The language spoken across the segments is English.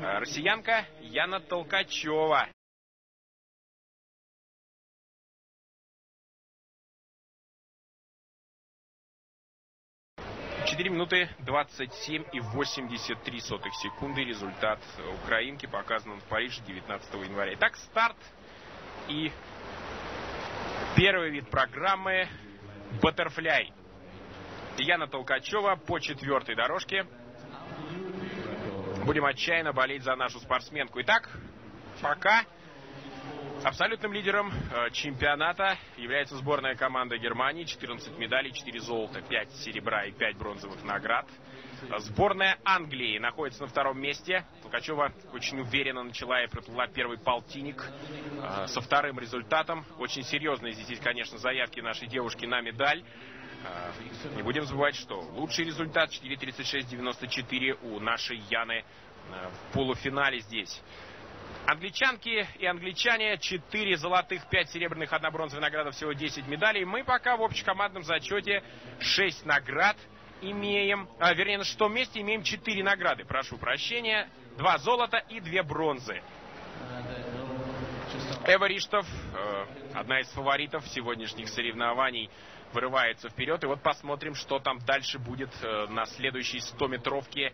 россиянка Яна Толкачева. 4 минуты 27 и 83 секунды. Результат украинки показан в Париже 19 января. Итак, старт и первый вид программы «Баттерфляй». Яна Толкачева по 4-й дорожке. Будем отчаянно болеть за нашу спортсменку. Итак, пока абсолютным лидером чемпионата является сборная команда Германии. 14 медалей, 4 золота, 5 серебра и 5 бронзовых наград. Сборная Англии находится на втором месте. Толкачева очень уверенно начала и проплыла первый полтинник со вторым результатом. Очень серьезные здесь, конечно, заявки нашей девушки на медаль. Не будем забывать, что лучший результат 4:36.94 у нашей Яны в полуфинале здесь. Англичанки и англичане: 4 золотых, 5 серебряных, 1 бронзовая награда, всего 10 медалей. Мы пока в общекомандном зачете 6 наград имеем. Вернее, на 6-м месте имеем 4 награды. Прошу прощения. 2 золота и 2 бронзы. Эва Риштов, одна из фаворитов сегодняшних соревнований, вырывается вперед. И вот посмотрим, что там дальше будет на следующей 100-метровке.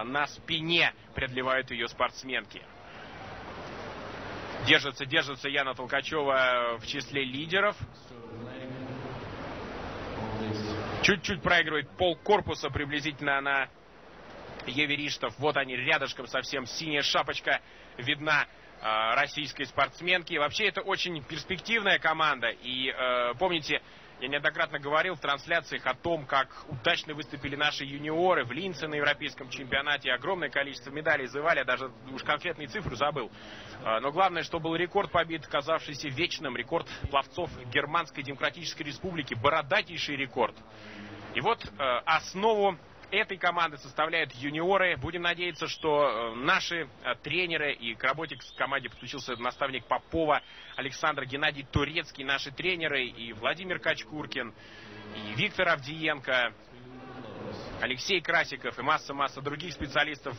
На спине преодолевают ее спортсменки. Держится Яна Толкачева в числе лидеров. Чуть-чуть проигрывает полкорпуса приблизительно на Еве Риштов. Вот они рядышком совсем. Синяя шапочка видна российской спортсменки. Вообще это очень перспективная команда. И помните, я неоднократно говорил в трансляциях о том, как удачно выступили наши юниоры в Линце на европейском чемпионате. Огромное количество медалей завоевали, я даже уж конкретную цифру забыл. Но главное, что был рекорд побед, казавшийся вечным, рекорд пловцов Германской Демократической Республики, бородатейший рекорд. И вот основу этой команды составляют юниоры. Будем надеяться, что наши тренеры, и к работе к команде подключился наставник Попова Александр Геннадий Турецкий, наши тренеры, и Владимир Качкуркин, и Виктор Авдиенко, Алексей Красиков и масса других специалистов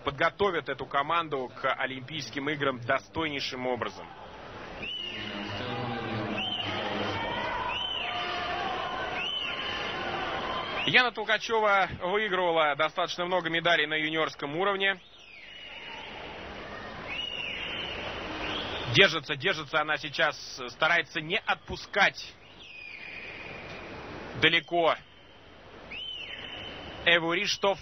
подготовят эту команду к Олимпийским играм достойнейшим образом. Яна Толкачева выигрывала достаточно много медалей на юниорском уровне. Держится она сейчас, старается не отпускать далеко Эву Риштов.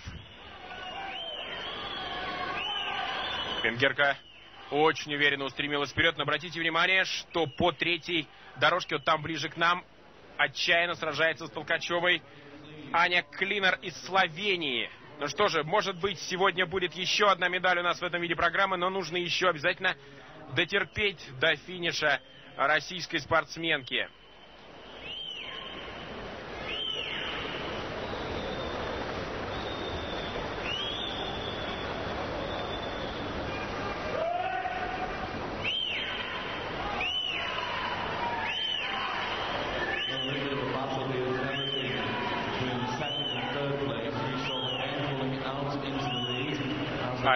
Венгерка очень уверенно устремилась вперед. Но обратите внимание, что по 3-й дорожке, вот там ближе к нам, отчаянно сражается с Толкачевой Аня Клинер из Словении. Ну что же, может быть, сегодня будет еще одна медаль у нас в этом виде программы, но нужно еще обязательно дотерпеть до финиша российской спортсменки.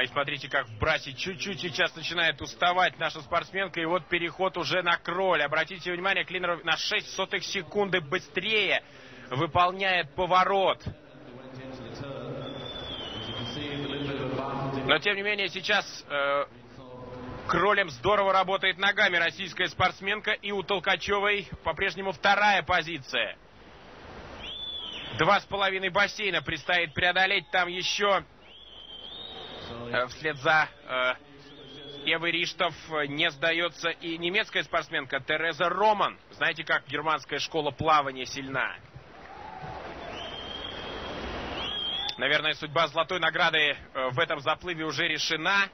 И смотрите, как в брасе чуть-чуть сейчас начинает уставать наша спортсменка. И вот переход уже на кроль. Обратите внимание, Клинер на 0,06 секунды быстрее выполняет поворот. Но, тем не менее, сейчас кролем здорово работает ногами российская спортсменка. И у Толкачевой по-прежнему 2-я позиция. 2,5 бассейна предстоит преодолеть. Там еще... Вслед за Евой Риштов не сдается и немецкая спортсменка Тереза Роман. Знаете, как германская школа плавания сильна. Наверное, судьба золотой награды в этом заплыве уже решена.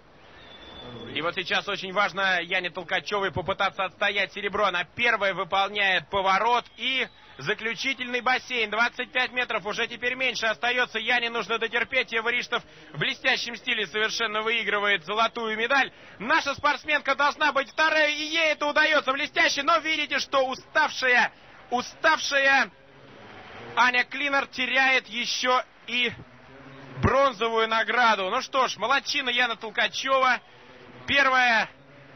И вот сейчас очень важно Яне Толкачевой попытаться отстоять серебро. Она первая выполняет поворот и заключительный бассейн. 25 метров, уже теперь меньше остается. Яне нужно дотерпеть. Ева Риштов в блестящем стиле совершенно выигрывает золотую медаль. Наша спортсменка должна быть 2-я, и ей это удается блестяще. Но видите, что уставшая Аня Клинер теряет еще и бронзовую награду. Ну что ж, молодчина Яна Толкачева. Первая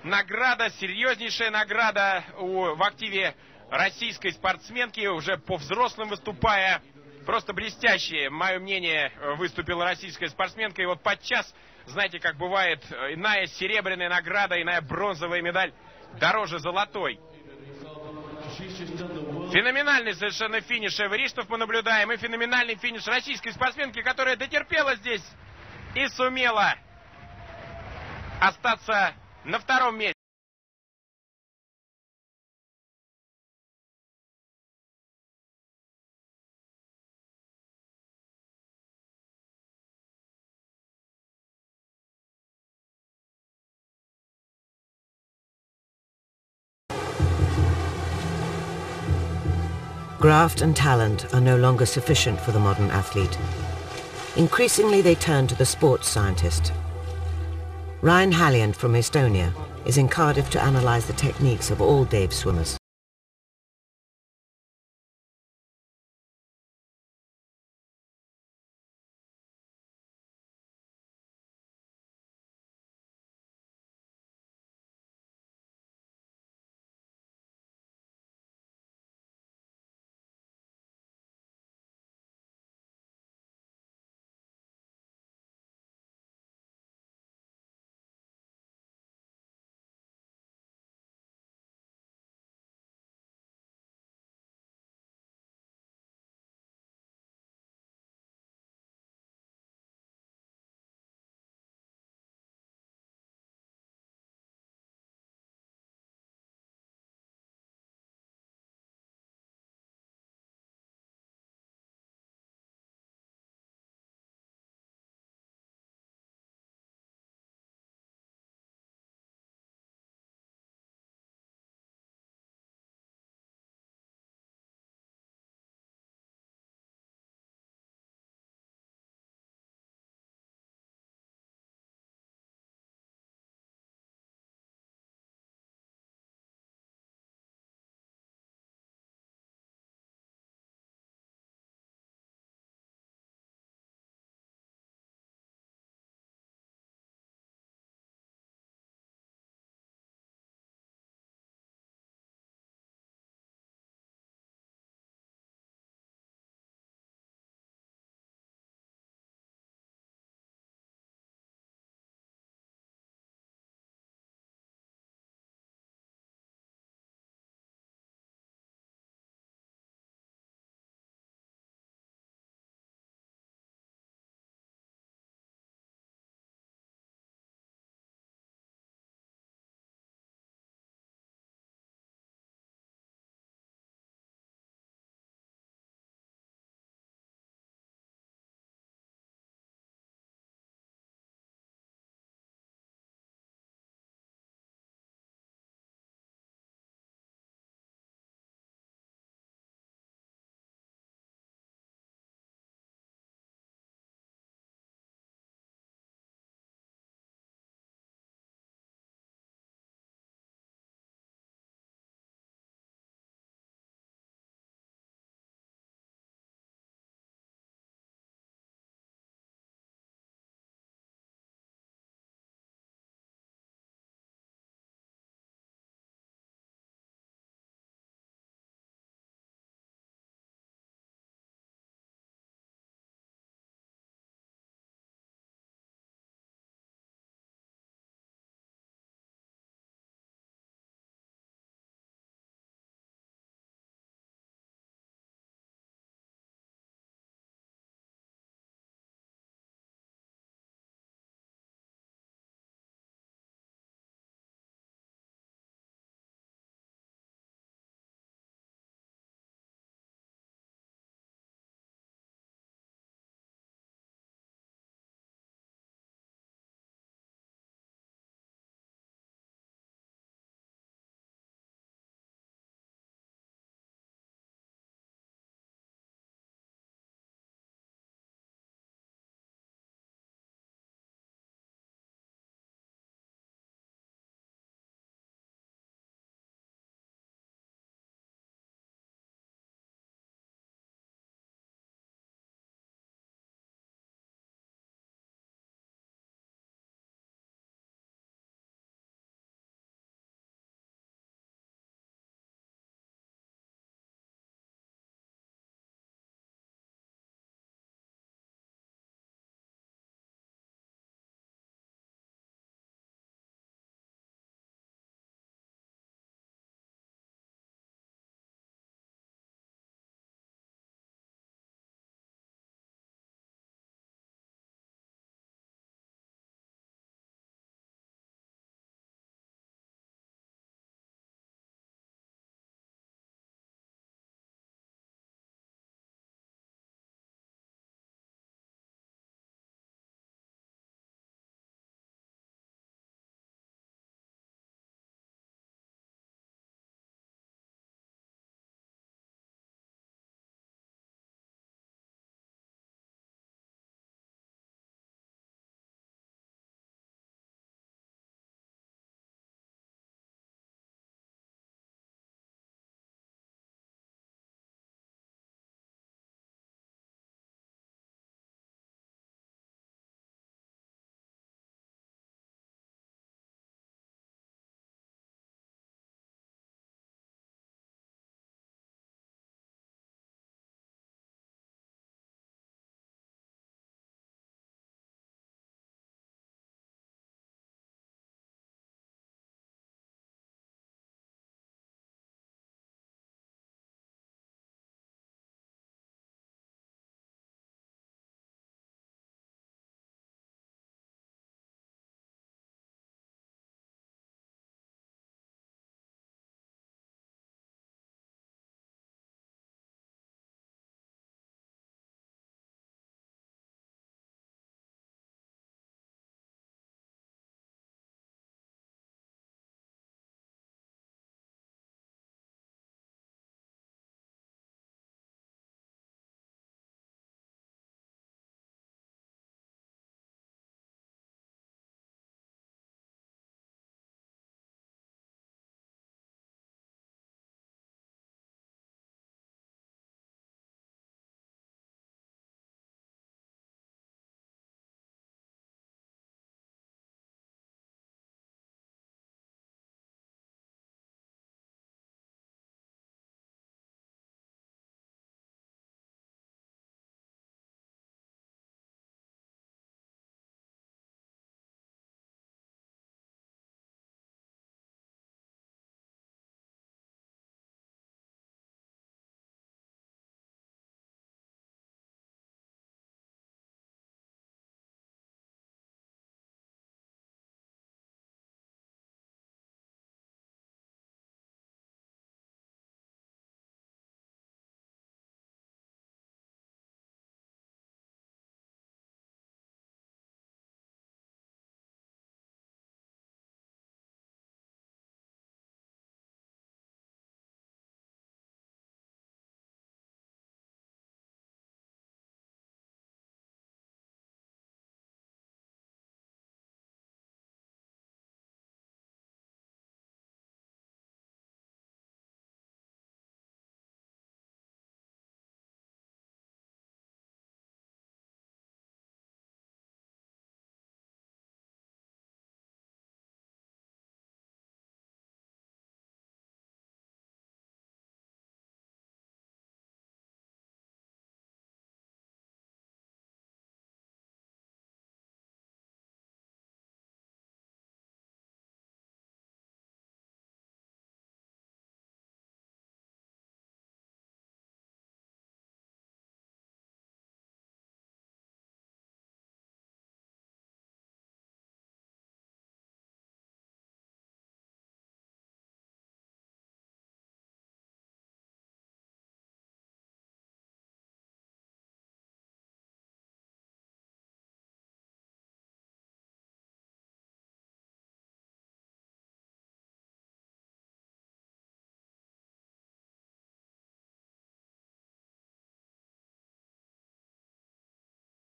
награда, серьезнейшая награда в активе российской спортсменки, уже по взрослым выступая. Просто блестяще, мое мнение, выступила российская спортсменка. И вот подчас, знаете, как бывает, иная серебряная награда, иная бронзовая медаль дороже золотой. Феноменальный совершенно финиш эверистов мы наблюдаем. И феноменальный финиш российской спортсменки, которая дотерпела здесь и сумела остаться на втором месте. Graft and talent are no longer sufficient for the modern athlete. Increasingly, they turn to the sports scientist. Ryan Halliand from Estonia is in Cardiff to analyse the techniques of all Dave swimmers.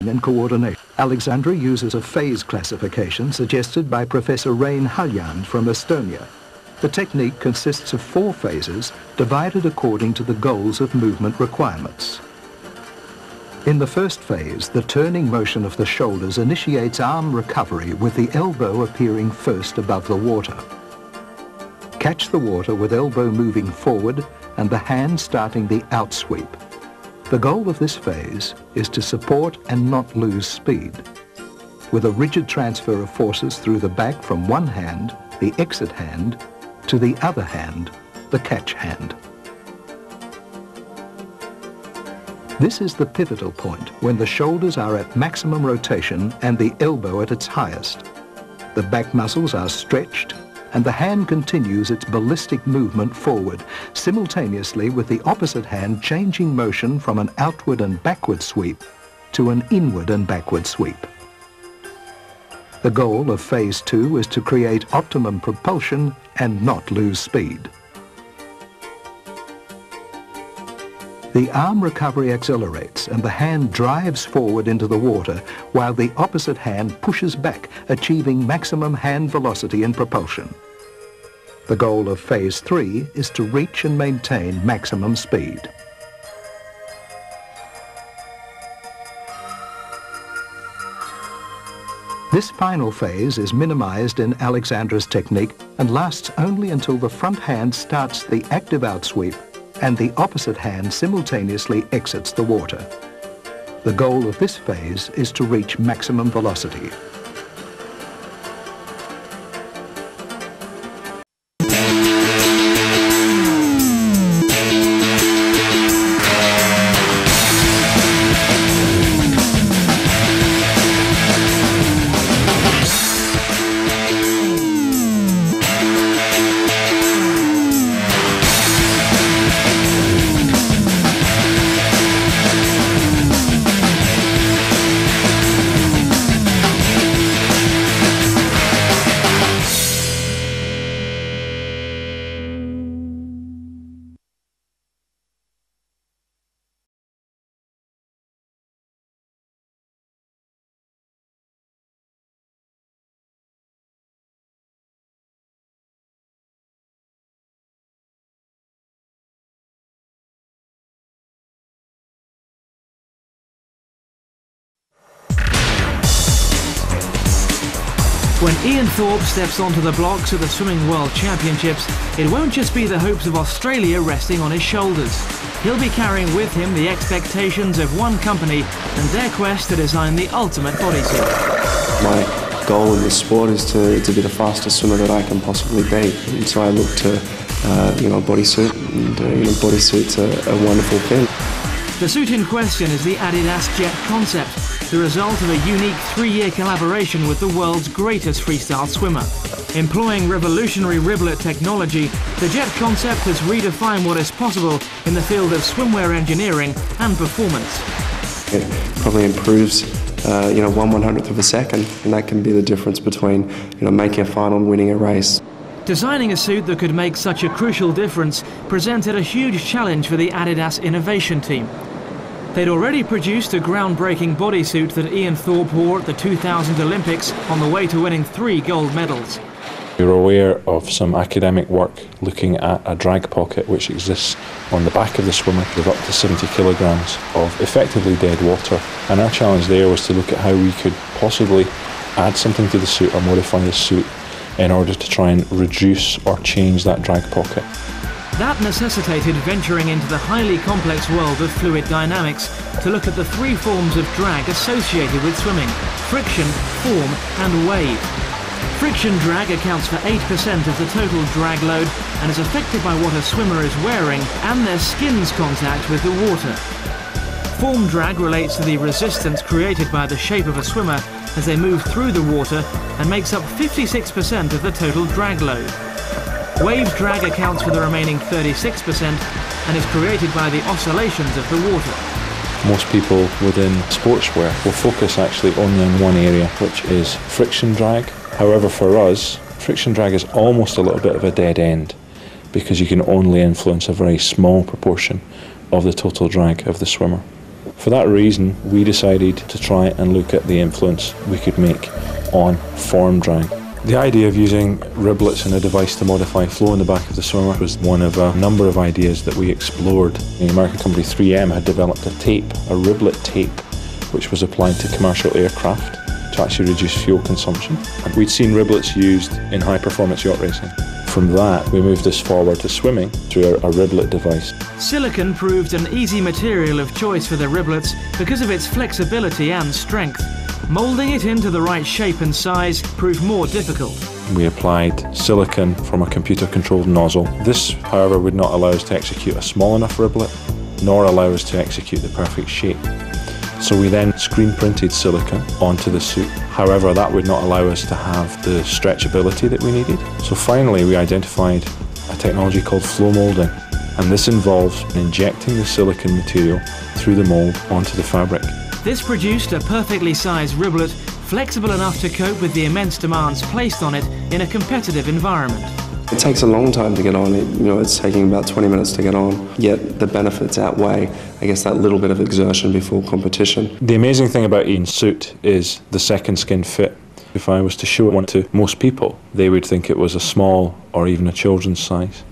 and coordination. Alexandra uses a phase classification suggested by Professor Rein Haljan from Estonia. The technique consists of 4 phases divided according to the goals of movement requirements. In the first phase, the turning motion of the shoulders initiates arm recovery with the elbow appearing first above the water. Catch the water with elbow moving forward and the hand starting the outsweep. The goal of this phase is to support and not lose speed, with a rigid transfer of forces through the back from one hand, the exit hand, to the other hand, the catch hand. This is the pivotal point when the shoulders are at maximum rotation and the elbow at its highest. The back muscles are stretched and the hand continues its ballistic movement forward, simultaneously with the opposite hand changing motion from an outward and backward sweep to an inward and backward sweep. The goal of phase 2 is to create optimum propulsion and not lose speed. The arm recovery accelerates and the hand drives forward into the water while the opposite hand pushes back, achieving maximum hand velocity and propulsion. The goal of phase 3 is to reach and maintain maximum speed. This final phase is minimized in Alexandra's technique and lasts only until the front hand starts the active outsweep and the opposite hand simultaneously exits the water. The goal of this phase is to reach maximum velocity. When Ian Thorpe steps onto the blocks at the Swimming World Championships, it won't just be the hopes of Australia resting on his shoulders. He'll be carrying with him the expectations of one company and their quest to design the ultimate bodysuit. My goal in this sport is to be the fastest swimmer that I can possibly be, and so I look to a bodysuit, and bodysuit's a wonderful thing. The suit in question is the Adidas Jet Concept, the result of a unique 3-year collaboration with the world's greatest freestyle swimmer. Employing revolutionary riblet technology, the Jet Concept has redefined what is possible in the field of swimwear engineering and performance. It probably improves 1/100th of a second, and that can be the difference between making a final and winning a race. Designing a suit that could make such a crucial difference presented a huge challenge for the Adidas innovation team. They'd already produced a groundbreaking bodysuit that Ian Thorpe wore at the 2000 Olympics on the way to winning 3 gold medals. We were aware of some academic work looking at a drag pocket which exists on the back of the swimmer with up to 70 kilograms of effectively dead water, and our challenge there was to look at how we could possibly add something to the suit or modify the suit in order to try and reduce or change that drag pocket. That necessitated venturing into the highly complex world of fluid dynamics to look at the 3 forms of drag associated with swimming: friction, form and wave. Friction drag accounts for 8% of the total drag load and is affected by what a swimmer is wearing and their skin's contact with the water. Form drag relates to the resistance created by the shape of a swimmer as they move through the water and makes up 56% of the total drag load. Wave drag accounts for the remaining 36% and is created by the oscillations of the water. Most people within sportswear will focus actually only on one area, which is friction drag. However, for us, friction drag is almost a little bit of a dead end because you can only influence a very small proportion of the total drag of the swimmer. For that reason, we decided to try and look at the influence we could make on form drag. The idea of using riblets in a device to modify flow in the back of the swimmer was one of a number of ideas that we explored. The American company 3M had developed a tape, a riblet tape, which was applied to commercial aircraft to actually reduce fuel consumption. And we'd seen riblets used in high-performance yacht racing. From that, we moved this forward to swimming through a riblet device. Silicon proved an easy material of choice for the riblets because of its flexibility and strength. Moulding it into the right shape and size proved more difficult. We applied silicon from a computer-controlled nozzle. This, however, would not allow us to execute a small enough riblet, nor allow us to execute the perfect shape. So we then screen-printed silicon onto the suit. However, that would not allow us to have the stretchability that we needed. So finally, we identified a technology called flow moulding, and this involves injecting the silicon material through the mould onto the fabric. This produced a perfectly sized riblet, flexible enough to cope with the immense demands placed on it in a competitive environment. It takes a long time to get on. It's taking about 20 minutes to get on, yet the benefits outweigh, I guess, that little bit of exertion before competition. The amazing thing about Ian's suit is the second skin fit. If I was to show one to most people, they would think it was a small or even a children's size.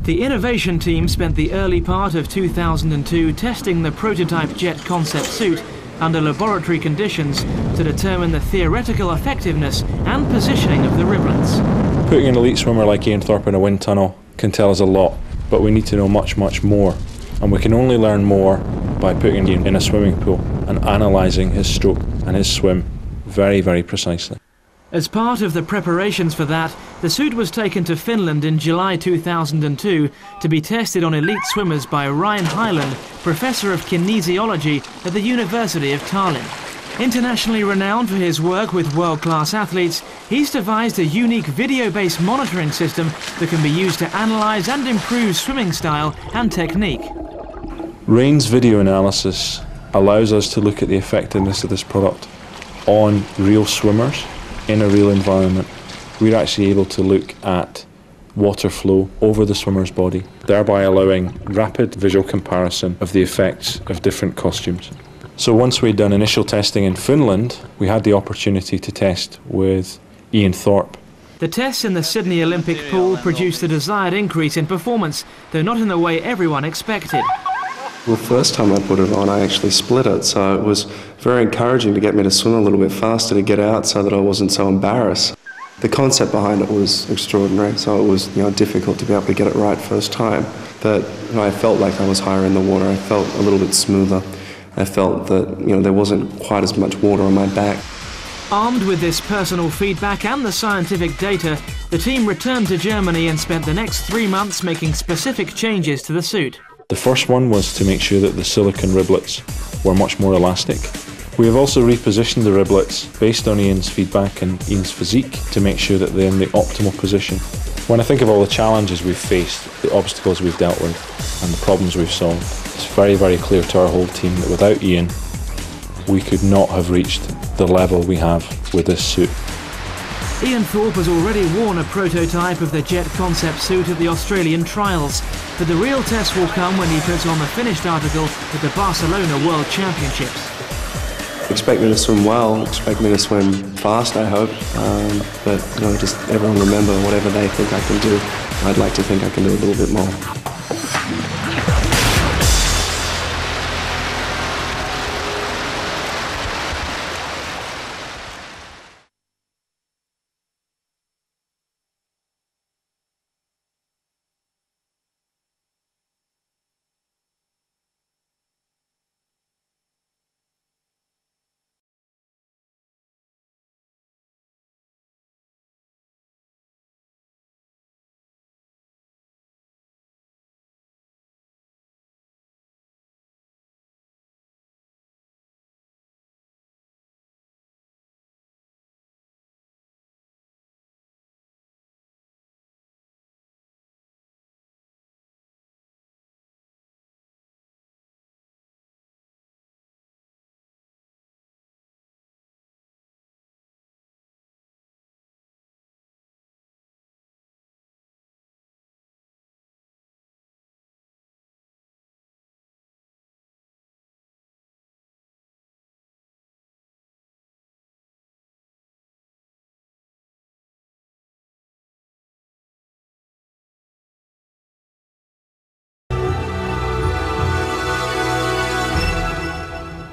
The innovation team spent the early part of 2002 testing the prototype jet concept suit under laboratory conditions to determine the theoretical effectiveness and positioning of the riblets. Putting an elite swimmer like Ian Thorpe in a wind tunnel can tell us a lot, but we need to know much, much more. And we can only learn more by putting Ian in a swimming pool and analysing his stroke and his swim very, very precisely. As part of the preparations for that, the suit was taken to Finland in July 2002 to be tested on elite swimmers by Ryan Hyland, Professor of Kinesiology at the University of Tallinn. Internationally renowned for his work with world-class athletes, he's devised a unique video-based monitoring system that can be used to analyse and improve swimming style and technique. Rain's video analysis allows us to look at the effectiveness of this product on real swimmers in a real environment. We're actually able to look at water flow over the swimmer's body, thereby allowing rapid visual comparison of the effects of different costumes. So once we'd done initial testing in Finland, we had the opportunity to test with Ian Thorpe. The tests in the Sydney Olympic pool produced the desired increase in performance, though not in the way everyone expected. Well, first time I put it on, I actually split it, so it was very encouraging to get me to swim a little bit faster to get out so that I wasn't so embarrassed. The concept behind it was extraordinary, so it was difficult to be able to get it right first time. But I felt like I was higher in the water. I felt a little bit smoother. I felt that there wasn't quite as much water on my back. Armed with this personal feedback and the scientific data, the team returned to Germany and spent the next 3 months making specific changes to the suit. The first one was to make sure that the silicone riblets were much more elastic. We have also repositioned the riblets based on Ian's feedback and Ian's physique to make sure that they're in the optimal position. When I think of all the challenges we've faced, the obstacles we've dealt with and the problems we've solved, it's very, very clear to our whole team that without Ian, we could not have reached the level we have with this suit. Ian Thorpe has already worn a prototype of the jet concept suit at the Australian trials, but the real test will come when he puts on the finished article at the Barcelona World Championships. Expect me to swim well, expect me to swim fast, I hope, but just everyone remember whatever they think I can do, I'd like to think I can do a little bit more.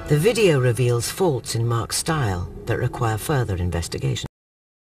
The video reveals faults in Mark's style that require further investigation.